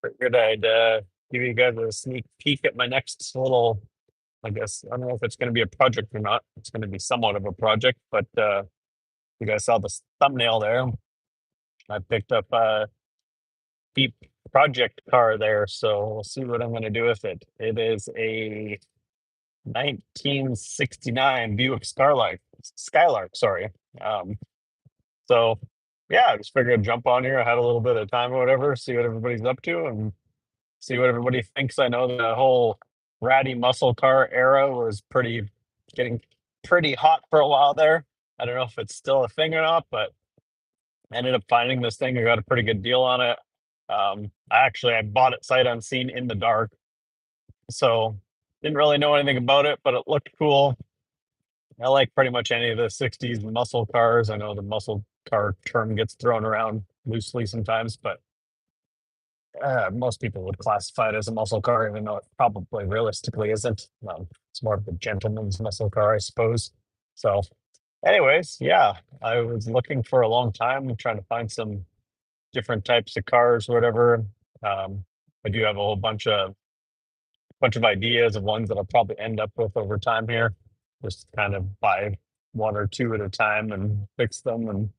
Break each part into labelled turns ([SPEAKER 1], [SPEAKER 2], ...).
[SPEAKER 1] Figured I'd give you guys a sneak peek at my next little. I guess I don't know if it's going to be a project or not. It's going to be somewhat of a project, but you guys saw the thumbnail there. I picked up a deep project car there, so we'll see what I'm going to do with it. It is a 1969 Buick Skylark, sorry. Um, so yeah, I just figured I'd jump on here. I had a little bit of time or whatever, see what everybody's up to, and see what everybody thinks. I know the whole ratty muscle car era was getting pretty hot for a while there. I don't know if it's still a thing or not, but I ended up finding this thing. I got a pretty good deal on it. I bought it sight unseen in the dark, so didn't really know anything about it, but it looked cool. I like pretty much any of the '60s muscle cars. I know the muscle car term gets thrown around loosely sometimes, but most people would classify it as a muscle car, even though it probably realistically isn't. It's more of a gentleman's muscle car, I suppose. So, anyways, yeah, I was looking for a long time, trying to find some different types of cars, whatever. I do have a whole bunch of ideas of ones that I'll probably end up with over time here. Just kind of buy one or two at a time and fix them, and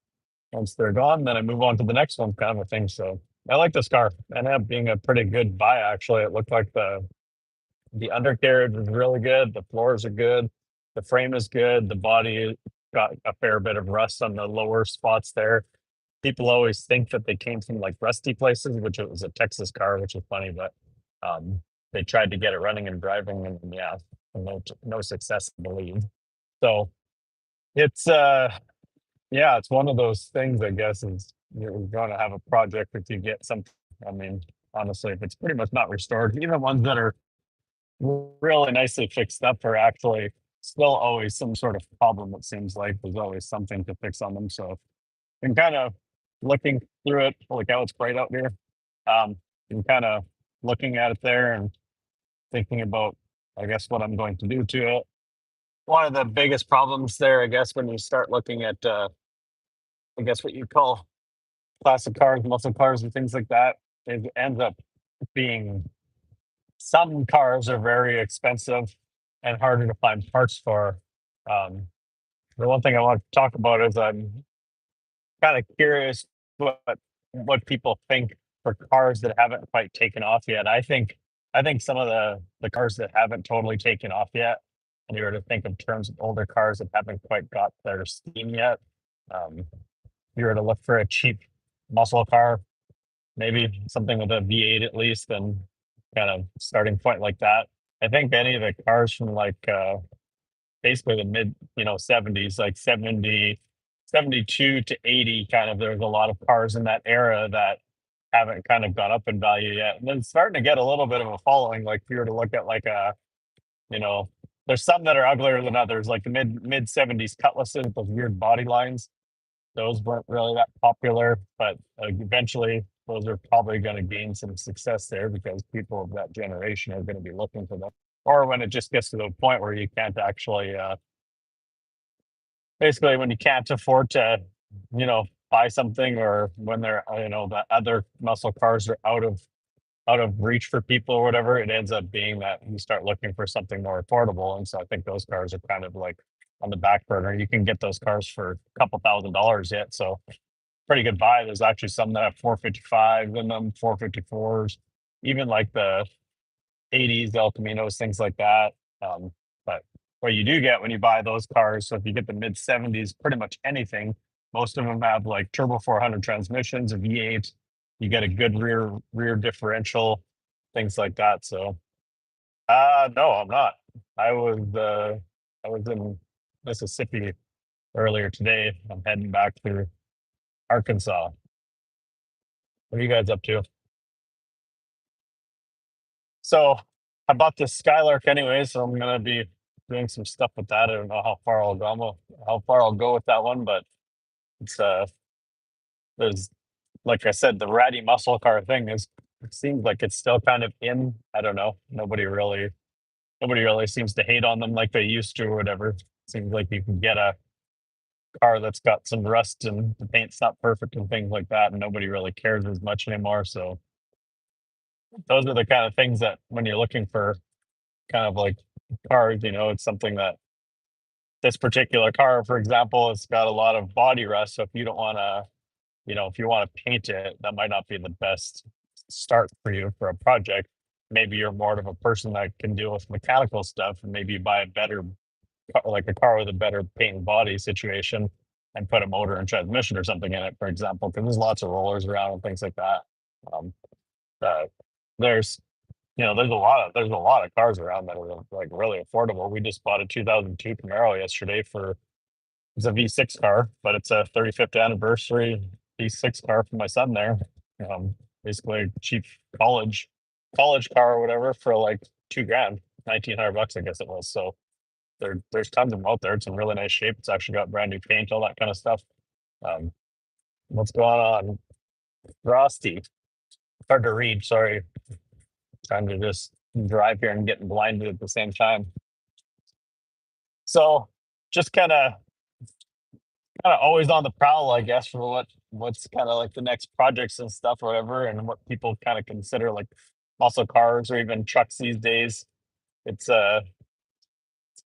[SPEAKER 1] once they're gone, then I move on to the next one, kind of a thing. So I like this car. Ended up being a pretty good buy, actually. It looked like the undercarriage was really good. The floors are good. The frame is good. The body got a fair bit of rust on the lower spots there. People always think that they came from like rusty places, which it was a Texas car, which is funny, but um, they tried to get it running and driving, and yeah, no success, I believe. So it's yeah, it's one of those things, I guess, is you're going to have a project if you get something. I mean, honestly, if it's pretty much not restored, even ones that are really nicely fixed up are actually still always some sort of problem. It seems like there's always something to fix on them. So I'm kind of looking through it. Look how it's bright out here. I'm kind of looking at it there and thinking about, I guess, what I'm going to do to it. One of the biggest problems there, I guess, when you start looking at, I guess, what you call classic cars, muscle cars, and things like that, it ends up being some cars are very expensive and harder to find parts for. Um, the one thing I want to talk about is I'm kind of curious what what people think for cars that haven't quite taken off yet. I think some of the cars that haven't totally taken off yet, and you were to think in terms of older cars that haven't quite got their steam yet. If you were to look for a cheap muscle car, maybe something with a V8 at least, and kind of starting point like that. I think any of the cars from like basically the mid, 70s, like 70, 72 to 80, kind of, there's a lot of cars in that era that haven't kind of gone up in value yet. And then starting to get a little bit of a following. Like if you were to look at like you know, there's some that are uglier than others, like the mid 70s Cutlasses, those weird body lines. Those weren't really that popular, but eventually those are probably going to gain some success there because people of that generation are going to be looking for them. Or when it just gets to the point where you can't actually, basically, when you can't afford to, buy something, or when they're, the other muscle cars are out of reach for people or whatever, it ends up being that you start looking for something more affordable. And so I think those cars are kind of like on the back burner. You can get those cars for a couple $1,000s yet. So pretty good buy. There's actually some that have 455 in them, 454s, even like the 80s El Caminos, things like that. But what you do get when you buy those cars, so if you get the mid 70s, pretty much anything, most of them have like turbo 400 transmissions, a V8. You get a good rear differential, things like that. So, no, I'm not. I was I was in Mississippi earlier today. I'm heading back through Arkansas. What are you guys up to? So I bought this Skylark anyway, so I'm gonna be doing some stuff with that. I don't know how far I'll go with that one, but it's there's like I said, the ratty muscle car thing is, it seems like it's still kind of in. I don't know. Nobody really seems to hate on them like they used to or whatever. Seems like you can get a car that's got some rust and the paint's not perfect and things like that, and nobody really cares as much anymore. So those are the kind of things that when you're looking for kind of like cars, it's something that this particular car, for example, it's got a lot of body rust. So if you don't want to, if you want to paint it, that might not be the best start for you for a project. Maybe you're more of a person that can deal with mechanical stuff, and maybe you buy a better, like a car with a better paint and body situation, and put a motor and transmission or something in it, for example, because there's lots of rollers around and things like that. Um, uh, there's there's a lot of cars around that are like really affordable. We just bought a 2002 Camaro yesterday for it's a V6 car, but it's a 35th anniversary V6 car for my son there. Basically a cheap college college car or whatever for like 2 grand, 1,900 bucks, I guess it was. So there's tons of them out there. It's in really nice shape. It's actually got brand new paint, all that kind of stuff. Um, what's going on? Frosty. Hard to read, sorry. Trying to just drive here and getting blinded at the same time. So just kind of always on the prowl, I guess, for what's kind of like the next projects and stuff or whatever, and what people kind of consider like muscle cars or even trucks these days. It's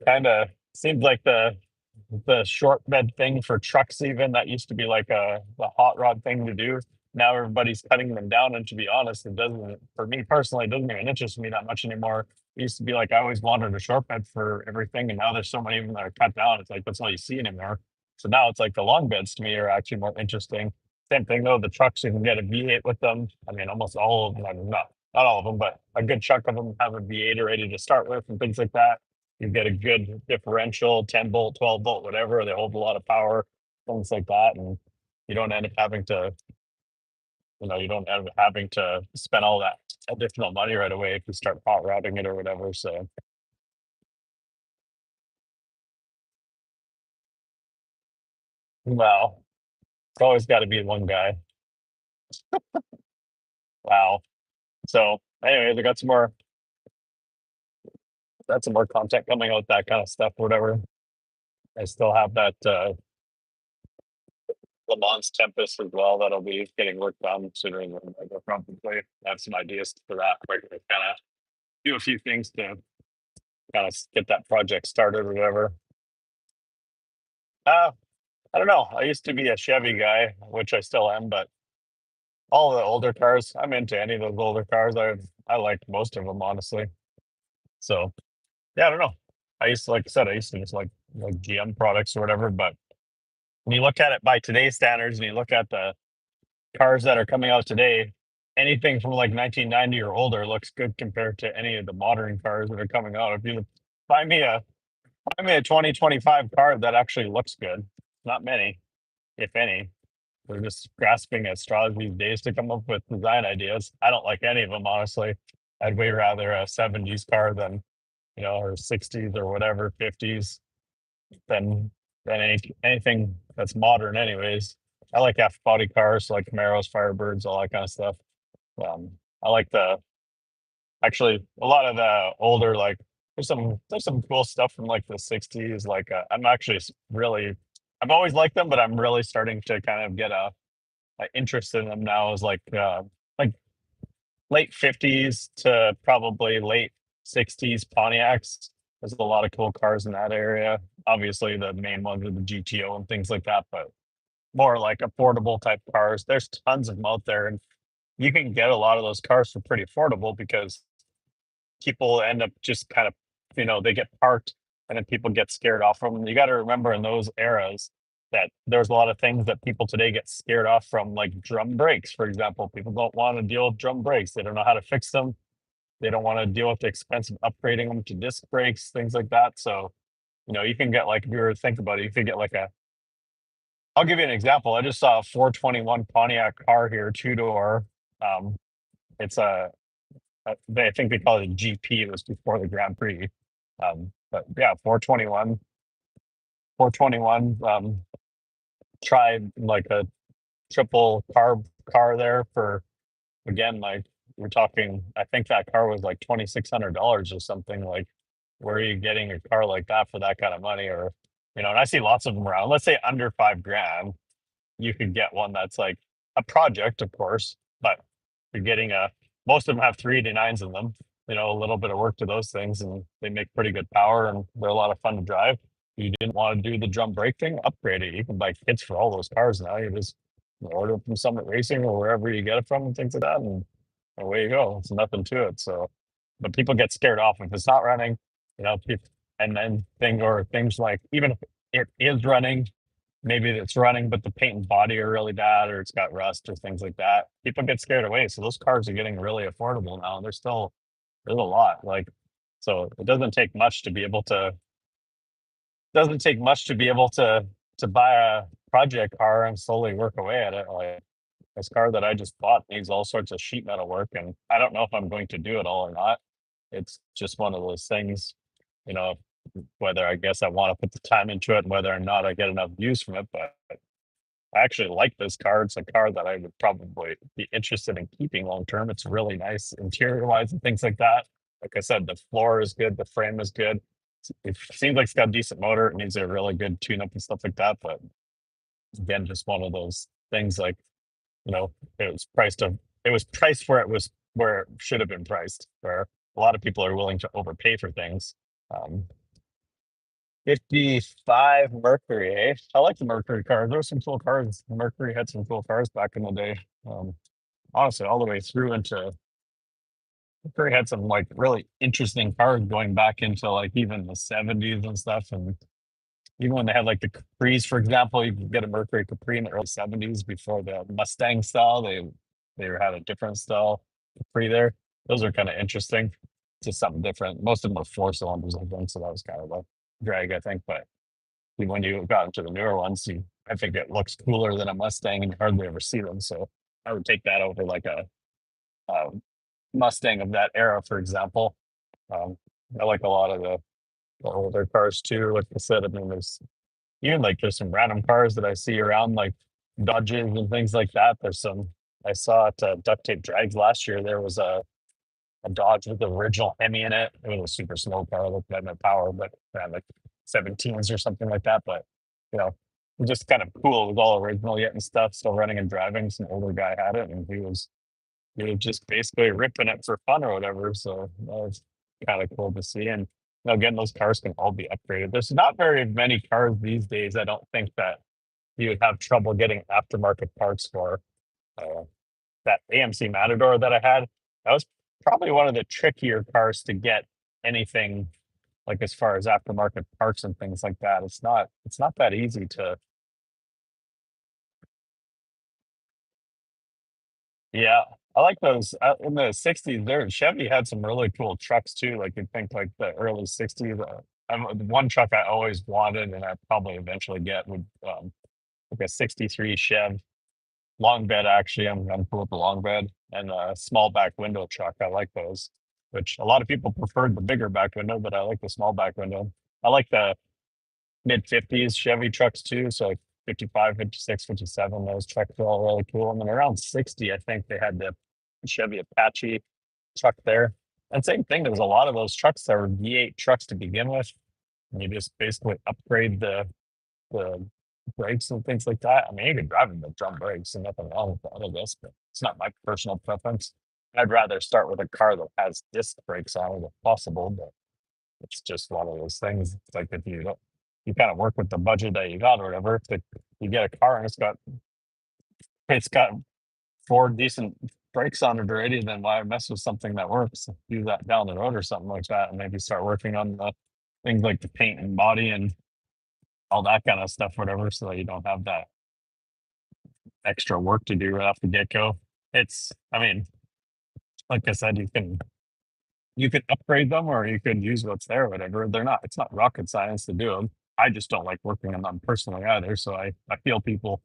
[SPEAKER 1] kind of seems like the short bed thing for trucks, even that used to be like a hot rod thing to do. Now everybody's cutting them down, and to be honest, it doesn't, for me personally, it doesn't even interest me that much anymore. It used to be like I always wanted a short bed for everything, and now there's so many of them that are cut down. It's like that's all you see anymore. So now it's like the long beds to me are actually more interesting. Same thing though, the trucks, you can get a V8 with them. I mean, almost all of them, I mean, not all of them, but a good chunk of them have a V8 already to start with and things like that. You get a good differential, 10 volt, 12 volt, whatever. They hold a lot of power, things like that. And you don't end up having to, you don't end up having to spend all that additional money right away if you start hot routing it or whatever. So, wow, it's always got to be one guy. Wow. So, anyways, got some more content coming out, that kind of stuff, whatever. I still have that Le Mans Tempest as well that'll be getting worked on sooner than I go probably. I have some ideas for that. We're going to kind of do a few things to kind of get that project started or whatever. Uh, I don't know. I used to be a Chevy guy, which I still am, but all the older cars, I'm into any of those older cars. I like most of them honestly. So yeah, I don't know. I used to, like I said, I used to just like GM products or whatever. But when you look at it by today's standards, and you look at the cars that are coming out today, anything from like 1990 or older looks good compared to any of the modern cars that are coming out. If you find me a find me a 2025 car that actually looks good, not many, if any. They're just grasping at straws these days to come up with design ideas. I don't like any of them, honestly. I'd way rather a 70s car than, or 60s or whatever, 50s than anything that's modern, anyways. I like half body cars, like Camaros, Firebirds, all that kind of stuff. I like actually a lot of the older, like there's some cool stuff from like the 60s. Like I'm actually really, I've always liked them, but I'm really starting to kind of get a interest in them now. Is like late 50s to probably late 60s Pontiacs. There's a lot of cool cars in that area. Obviously, the main ones are the GTO and things like that, but more like affordable type cars. There's tons of them out there, and you can get a lot of those cars for pretty affordable because people end up just kind of, they get parked and then people get scared off from them. You got to remember in those eras that there's a lot of things that people today get scared off from, like drum brakes, for example. People don't want to deal with drum brakes. They don't know how to fix them. They don't want to deal with the expense of upgrading them to disc brakes, things like that. So, you can get like, if you were to think about it, you could get like I'll give you an example. I just saw a 421 Pontiac car here, two door. It's I think they call it a GP. It was before the Grand Prix. But yeah, 421. Tried like a triple carb car there for, again, like we're talking. I think that car was like $2,600 or something. Like, where are you getting a car like that for that kind of money? Or, and I see lots of them around. Let's say under 5 grand, you could get one that's like a project, of course, but you're getting most of them have 389s in them. A little bit of work to those things, and they make pretty good power, and they're a lot of fun to drive. You didn't want to do the drum brake thing, upgrade it. You can buy kits for all those cars now. You just order from Summit Racing or wherever you get it from and things like that, and away you go. It's nothing to it. So, but people get scared off if it's not running, and then things like, even if it is running, maybe it's running, but the paint and body are really bad, or it's got rust or things like that. People get scared away. So those cars are getting really affordable now. There's a lot. So it doesn't take much to be able to buy a project car and slowly work away at it. Like this car that I just bought needs all sorts of sheet metal work, and I don't know if I'm going to do it all or not. It's just one of those things, you know, whether I guess I want to put the time into it, whether or not I get enough use from it. But I actually like this car. It's a car that I would probably be interested in keeping long term. It's really nice interior wise and things like that. Like I said, the floor is good, the frame is good. It seems like it's got a decent motor. It needs a really good tune up and stuff like that. But again, just one of those things, like, you know, it was priced where it should have been priced, where a lot of people are willing to overpay for things. Um, 55 Mercury, eh? I like the Mercury cars. There were some cool cars. Mercury had some cool cars back in the day. Um, Honestly, all the way through into Mercury had some like really interesting cars going back into like even the 70s and stuff. And even when they had like the Capris, for example, you could get a Mercury Capri in the early 70s before the Mustang style. They had a different style Capri there. Those are kind of interesting. Just something different. Most of them are four cylinders, I think, so that was kind of a drag, I think. But when you got into the newer ones, I think it looks cooler than a Mustang, and you hardly ever see them. So I would take that over like a Mustang of that era, for example. Um, I like a lot of the older cars too. Like I said, I mean, there's some random cars that I see around, like Dodges and things like that. I saw at Duct Tape Drags last year. There was a Dodge with the original Hemi in it. It was a super slow car, looked like no power, but ran like 17s or something like that. But you know, it was just kind of cool. It was all original yet and stuff, still running and driving. Some older guy had it, and he was just basically ripping it for fun or whatever. So that was kind of cool to see. And again, those cars can all be upgraded. There's not very many cars these days, I don't think, that you would have trouble getting aftermarket parts for. Uh, that AMC Matador that I had, that was probably one of the trickier cars to get anything, like as far as aftermarket parts and things like that. It's not that easy to. Yeah, I like those in the '60s. There, Chevy had some really cool trucks too. Like you think like the early '60s. The one truck I always wanted, and I probably eventually get, would like a '63 Chev long bed. Actually, I'm cool with the long bed, and a small back window truck. I like those, which a lot of people preferred the bigger back window, but I like the small back window. I like the mid 50s Chevy trucks too. So like 55, 56, 57, those trucks are all really cool. And then around 60, I think they had the Chevy Apache truck there. And same thing, there was a lot of those trucks that were V8 trucks to begin with. And you just basically upgrade the brakes and things like that. I mean, you can drive them with drum brakes and nothing wrong with that, I guess, but it's not my personal preference. I'd rather start with a car that has disc brakes on it if possible, but it's just one of those things. It's like if you kind of work with the budget that you got or whatever. If you get a car and it's got four decent brakes on it already, then why mess with something that works? Do that down the road or something like that, and maybe start working on the things like the paint and body and all that kind of stuff, whatever, so that you don't have that extra work to do right off the get go. I mean, like I said, you can upgrade them or you could use what's there, or whatever. It's not rocket science to do them. I just don't like working on them personally either. So I feel people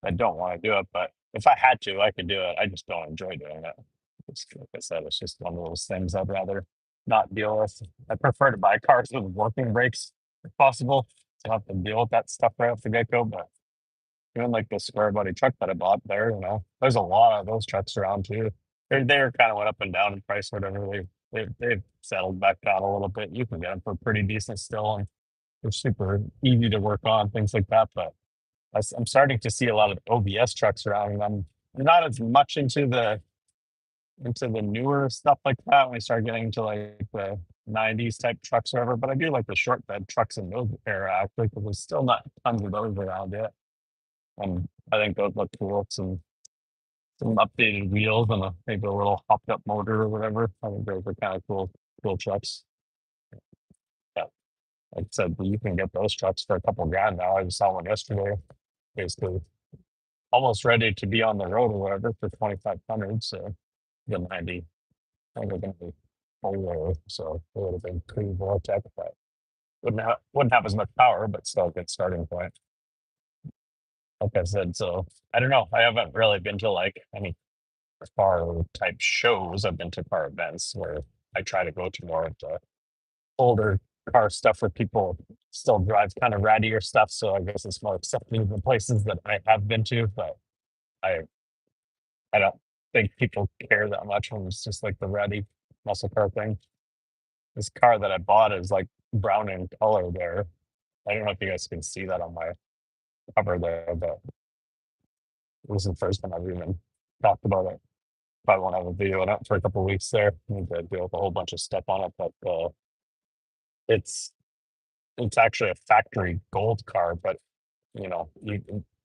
[SPEAKER 1] that don't want to do it, but if I had to, I could do it. I just don't enjoy doing it. Like I said, it's just one of those things I'd rather not deal with. I prefer to buy cars with working brakes if possible, to not have to deal with that stuff right off the get go. But even like the square body truck that I bought there, there's a lot of those trucks around too. They're kind of went up and down in price, whatever. They've settled back down a little bit. You can get them for pretty decent still, and they're super easy to work on, things like that. But I'm starting to see a lot of OBS trucks around, and I'm not as much into into the newer stuff like that when we start getting into like the 90s type trucks or whatever. But I do like the short bed trucks in those era actually because there's still not tons of those around yet. And I think those look cool. Some updated wheels and maybe a little hopped up motor or whatever. I think those are kind of cool trucks. Yeah, like I said, you can get those trucks for a couple grand now. I just saw one yesterday, basically almost ready to be on the road or whatever for 2,500. So the 90, I think they're going to be full, so it would have been pretty Vortec, but wouldn't have as much power, but still a good starting point. Like I said, so I don't know. I haven't really been to like any car type shows. I've been to car events where I try to go to more of the older car stuff where people still drive kind of rattier stuff. So I guess it's more accepting of the places that I have been to, but I I don't think people care that much when it's just like the ratty muscle car thing. This car that I bought is like brown in color there. I don't know if you guys can see that on my cover there, but it was the first time I've even talked about it. Probably won't have a video on it for a couple of weeks there. Need to deal with a whole bunch of stuff on it, but it's it's actually a factory gold car. But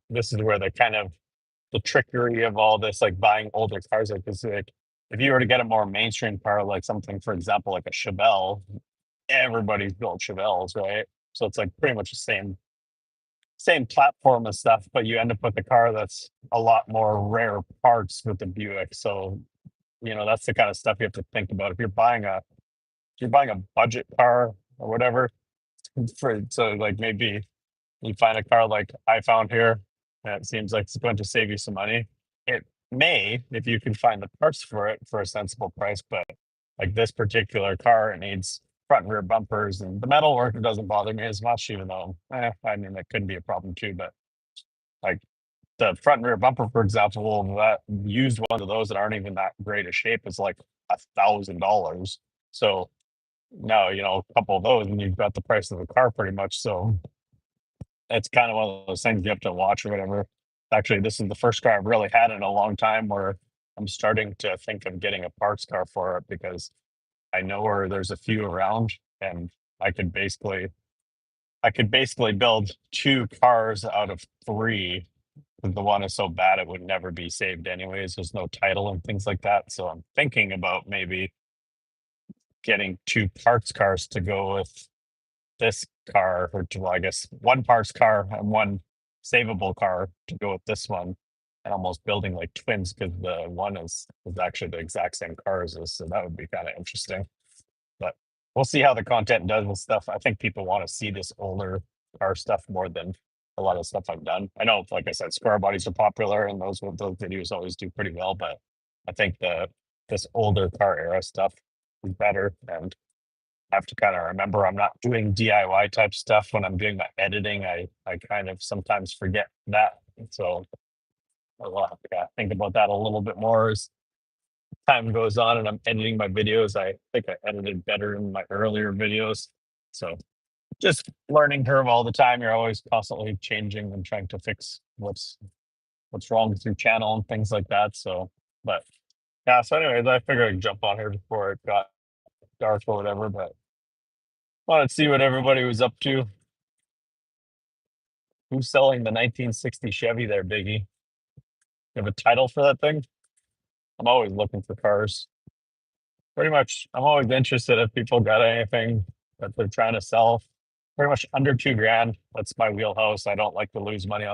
[SPEAKER 1] this is where the kind of the trickery of all this, like buying older cars, like because like if you were to get a more mainstream car, like something, for example, like a Chevelle, everybody's built Chevelles, right? So it's like pretty much the same platform and stuff, but you end up with a car that's a lot more rare parts with the Buick. So, that's the kind of stuff you have to think about. If you're buying a budget car or whatever, so like maybe you find a car like I found here, and it seems like it's going to save you some money. It may, if you can find the parts for it for a sensible price, but like this particular car, it needs front and rear bumpers, and the metal work doesn't bother me as much, even though, I mean, that could be a problem too. But like the front and rear bumper, for example, that used one of those that aren't even that great a shape is like $1,000. So now, a couple of those, and you've got the price of the car pretty much. So it's kind of one of those things you have to watch or whatever. Actually, this is the first car I've really had in a long time where I'm starting to think of getting a parts car for it because I know where there's a few around, and I could basically I could basically build two cars out of three. 'Cause the one is so bad it would never be saved anyways. There's no title and things like that. So I'm thinking about maybe getting two parts cars to go with this car, or well, I guess one parts car and one savable car to go with this one, and almost building like twins because the one is actually the exact same car as this. So that would be kind of interesting. But we'll see how the content does and stuff. I think people want to see this older car stuff more than a lot of stuff I've done. I know, like I said, square bodies are popular, and those videos always do pretty well. But I think this older car era stuff is better, and I have to kind of remember I'm not doing DIY type stuff when I'm doing my editing. I kind of sometimes forget that, so I'll have to think about that a little bit more as time goes on and I'm editing my videos. I think I edited better in my earlier videos. So just learning curve all the time. You're always constantly changing and trying to fix what's wrong with your channel and things like that. So, but yeah. So, anyways, I figured I'd jump on here before it got dark or whatever. But wanted to see what everybody was up to. Who's selling the 1960 Chevy there, Biggie? You have a title for that thing? I'm always looking for cars. Pretty much, I'm always interested if people got anything that they're trying to sell. Pretty much under 2 grand. That's my wheelhouse. I don't like to lose money on